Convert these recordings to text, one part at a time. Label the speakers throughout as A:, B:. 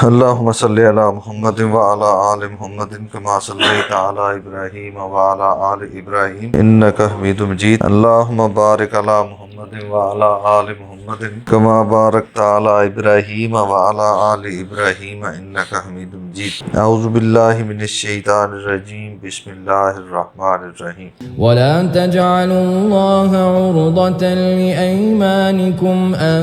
A: اللهم صل على محمد وعلى آل محمد كما صليت على إبراهيم وعلى آل إبراهيم إنك حميد مجيد. اللهم بارك على محمد وعلى آل محمد كما باركت على إبراهيم وعلى آل إبراهيم إنك حميد مجيد. أعوذ بالله من الشيطان الرجيم. بسم الله الرحمن الرحيم.
B: ولا تجعلوا الله عرضة لأيمانكم أن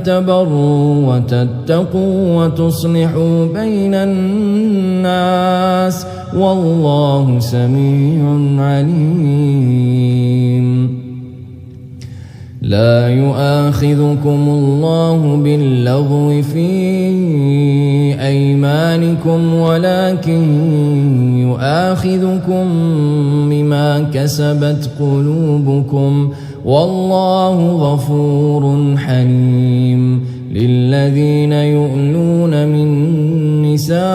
B: تبروا وتتقوا وتصلحوا بين الناس والله سميع عليم. لا يؤاخذكم الله باللغو في أيمانكم ولكن يؤاخذكم بما كسبت قلوبكم والله غفور حليم. للذين يؤلون من نسائهم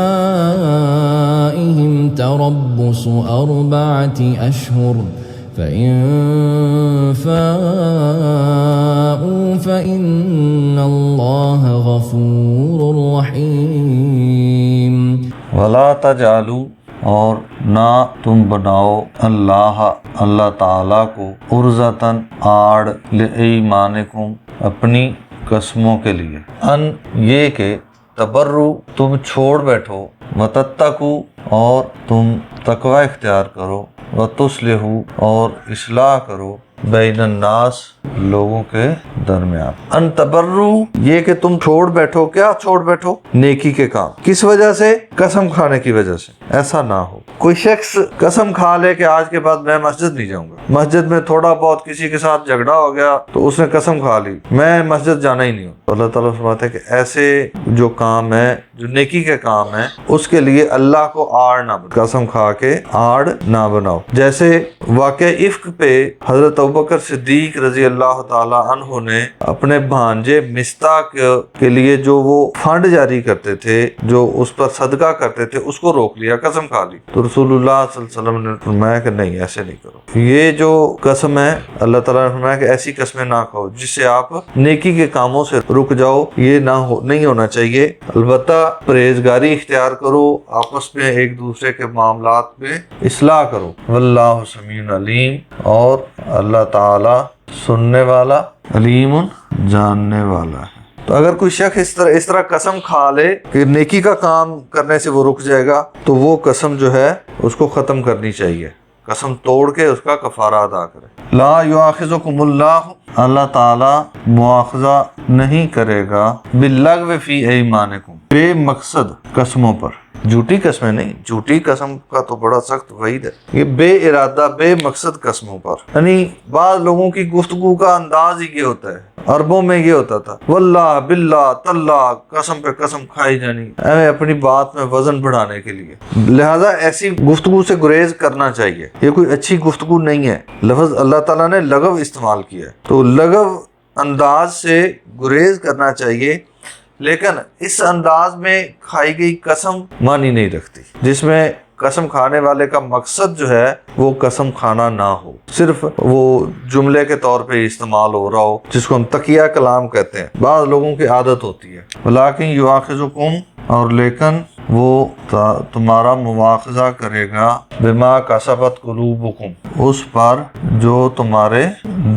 B: تربص 4 أشهر فإن فاءوا فإن الله غفور رحيم.
A: ولا تجعلوا، اور نہ تم بناؤ اللہ تعالیٰ کو عرضتاً آڑ لایمانکم اپنی قسموں کے لیے، ان یہ کہ تبرو تم چھوڑ بیٹھو، وتتقوا اور تم تقوی اختیار کرو، وتصلحوا اور اصلاح کرو، بین الناس لوگوں کے درمیان. ان تبرو یہ کہ تم چھوڑ بیٹھو، کیا چھوڑ بیٹھو؟ نیکی کے کام. کس وجہ سے؟ قسم کھانے کی وجہ سے. ایسا نہ ہو کوئی شخص قسم کھا لے کہ آج کے بعد میں مسجد نہیں جاؤں گا، مسجد میں تھوڑا بہت کسی کے ساتھ جھگڑا ہو گیا تو اس نے قسم کھا لی میں مسجد جانا ہی نہیں ہوں. اللہ تعالیٰ فرماتے ہیں کہ ایسے جو کام ہے، جو نیکی کے کام ہے، اس کے لیے اللہ کو آڑ نہ بناؤ، قسم کھا کے آڑ نہ بناؤ. جیسے واقع افک پہ حضرت ابوبکر صدیق رضی اللہ تعالی عنہ نے اپنے بھانجے مستاح کے لیے جو وہ فنڈ جاری کرتے تھے، جو اس پر صدقہ کرتے تھے، اس کو روک لیا، قسم کھا لی. تو رسول اللہ صلی اللہ علیہ وسلم نے فرمایا کہ نہیں، ایسے نہیں کرو. یہ جو قسم ہے، اللہ تعالیٰ نے فرمایا کہ ایسی قسمیں نہ کھاؤ جس سے آپ نیکی کے کاموں سے رک جاؤ. یہ نہیں ہونا چاہیے. البتہ پرہیزگاری اختیار کرو، آپس میں ایک دوسرے کے معاملات میں اصلاح کرو. واللہ سمیع علیم، اور اللہ تعالی سننے والا، علیم جاننے والا ہے. تو اگر کوئی شخص اس طرح قسم کھا لے کہ نیکی کا کام کرنے سے وہ رک جائے گا، تو وہ قسم جو ہے اس کو ختم کرنی چاہیے، قسم توڑ کے اس کا کفارہ ادا کرے. لا یؤاخذکم اللہ، اللہ تعالی مواخذہ نہیں کرے گا، باللغو فی ایمانکم، بے مقصد قسموں پر. جھوٹی قسمیں نہیں، جھوٹی قسم کا تو بڑا سخت وعید ہے. یہ بے ارادہ بے مقصد قسموں پر، یعنی بعض لوگوں کی گفتگو کا انداز ہی یہ ہوتا ہے. عربوں میں یہ ہوتا تھا واللہ باللہ تاللہ، قسم پہ قسم کھائی جانی، اپنی بات میں وزن بڑھانے کے لیے. لہذا ایسی گفتگو سے گریز کرنا چاہیے، یہ کوئی اچھی گفتگو نہیں ہے. لفظ اللہ تعالیٰ نے لغو استعمال کیا ہے، تو لغو انداز سے گریز کرنا چاہیے. لیکن اس انداز میں کھائی گئی قسم معنی نہیں رکھتی، جس میں قسم کھانے والے کا مقصد جو ہے وہ قسم کھانا نہ ہو، صرف وہ جملے کے طور پہ استعمال ہو رہا ہو، جس کو ہم تقیہ کلام کہتے ہیں. بعض لوگوں کی عادت ہوتی ہے. ولیکن یؤاخذکم، اور لیکن وہ تمہارا مواخذہ کرے گا، بما کسبت قلوبکم، اس پر جو تمہارے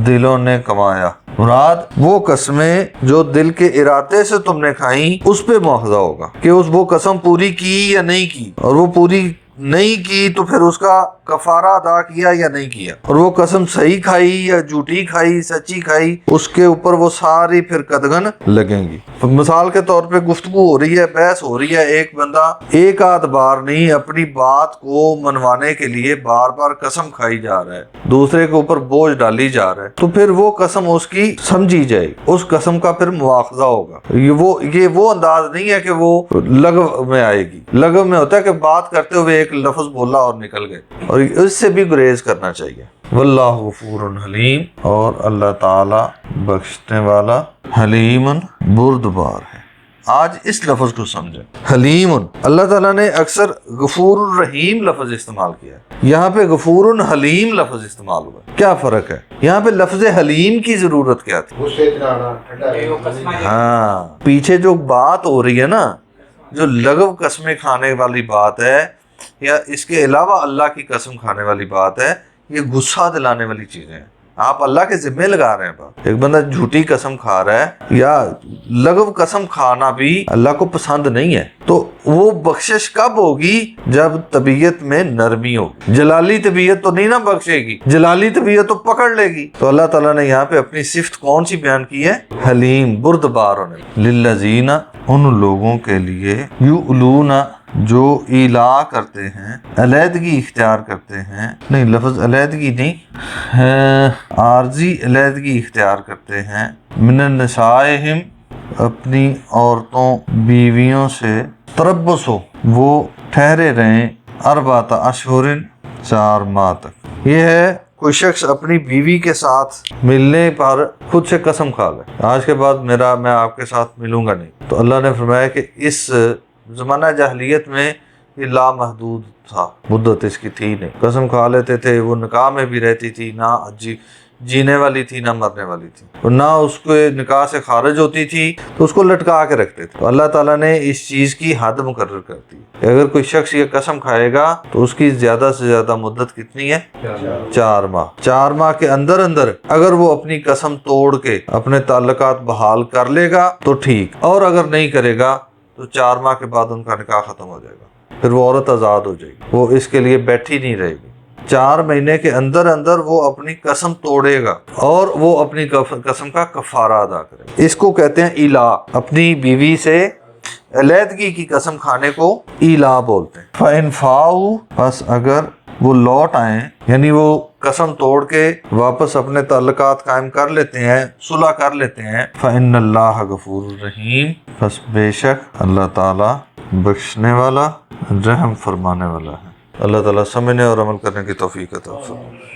A: دلوں نے کمایا. مراد وہ قسمیں جو دل کے ارادے سے تم نے کھائیں، اس پہ مواخذہ ہوگا کہ وہ قسم پوری کی یا نہیں کی، اور وہ پوری نہیں کی تو پھر اس کا کفارہ ادا کیا یا نہیں کیا، اور وہ قسم صحیح کھائی یا جھوٹی کھائی، سچی کھائی، اس کے اوپر وہ ساری پھر قدغن لگیں گی. مثال کے طور پہ گفتگو ہو رہی ہے، بحث ہو رہی ہے، ایک بندہ ایک آدھ بار نہیں اپنی بات کو منوانے کے لیے بار بار قسم کھائی جا رہا ہے، دوسرے کے اوپر بوجھ ڈالی جا رہا ہے، تو پھر وہ قسم اس کی سمجھی جائے، اس قسم کا پھر مواخذہ ہوگا. یہ وہ انداز نہیں ہے کہ وہ لغو میں آئے گی. لغو میں ہوتا ہے کہ بات کرتے ہوئے ایک لفظ بولا اور نکل گئے، اور اس سے بھی گریز کرنا چاہیے. واللہ غفور حلیم، اور اللہ تعالی بخشنے والا حلیم بردبار ہے. آج اس لفظ کو سمجھیں، حلیم. اللہ تعالیٰ نے اکثر غفور الرحیم لفظ استعمال کیا ہے، یہاں پہ غفور حلیم لفظ استعمال ہوا. کیا فرق ہے؟ یہاں پہ لفظ حلیم کی ضرورت کیا تھی؟ ہاں، پیچھے جو بات ہو رہی ہے نا، جو لغو قسمیں کھانے والی بات ہے یا اس کے علاوہ اللہ کی قسم کھانے والی بات ہے، یہ غصہ دلانے والی چیزیں ہیں، آپ اللہ کے ذمہ لگا رہے ہیں بات۔ ایک بندہ جھوٹی قسم کھا رہا ہے یا لغو قسم کھانا بھی اللہ کو پسند نہیں ہے، تو وہ بخشش کب ہوگی؟ جب طبیعت میں نرمی ہوگی۔ جلالی طبیعت تو نہیں نہ بخشے گی، جلالی طبیعت تو پکڑ لے گی۔ تو اللہ تعالیٰ نے یہاں پہ اپنی صفت کون سی بیان کی ہے؟ حلیم، بردبار ہونے۔ للذین، ان لوگوں کے لیے، یؤلون، جو ایلا کرتے ہیں، علیحدگی اختیار کرتے ہیں، نہیں لفظ علیحدگی نہیں، عارضی علیحدگی اختیار کرتے ہیں، من النسائہم، اپنی عورتوں بیویوں سے، تربصوا، وہ ٹھہرے رہیں، اربعۃ اشہر، 4 ماہ تک۔ یہ ہے کوئی شخص اپنی بیوی کے ساتھ ملنے پر خود سے قسم کھا لے، آج کے بعد میں آپ کے ساتھ ملوں گا نہیں، تو اللہ نے فرمایا کہ اس زمانہ جاہلیت میں یہ لامحدود تھا، مدت اس کی تھی نہیں، قسم کھا لیتے تھے، وہ نکاح میں بھی رہتی تھی، نہ جینے والی تھی نہ مرنے والی تھی، اور نہ اس کو نکاح سے خارج ہوتی تھی تو اس کو لٹکا کے رکھتے تھے۔ تو اللہ تعالیٰ نے اس چیز کی حد مقرر کر دی کہ اگر کوئی شخص یہ قسم کھائے گا تو اس کی زیادہ سے زیادہ مدت کتنی ہے؟ 4 ماہ۔ 4 ماہ کے اندر اگر وہ اپنی قسم توڑ کے اپنے تعلقات بحال کر لے گا تو ٹھیک، اور اگر نہیں کرے گا تو 4 ماہ کے بعد ان کا نکاح ختم ہو جائے گا، پھر وہ عورت آزاد ہو جائے گی، وہ اس کے لیے بیٹھی نہیں رہے گی۔ 4 مہینے کے اندر وہ اپنی قسم توڑے گا اور وہ اپنی قسم کا کفارہ ادا کرے گا۔ اس کو کہتے ہیں ایلا، اپنی بیوی سے علیحدگی کی قسم کھانے کو ایلا بولتے ہیں۔ فَإِنْ فَاؤُوا، پس اگر وہ لوٹ آئیں، یعنی وہ قسم توڑ کے واپس اپنے تعلقات قائم کر لیتے ہیں، صلح کر لیتے ہیں، فَإِنَّ اللَّهَ غَفُورٌ رَحِيمٌ، پس بے شک اللہ تعالیٰ بخشنے والا، رحم فرمانے والا ہے۔ اللہ تعالیٰ سمجھنے اور عمل کرنے کی توفیق عطا فرمائے۔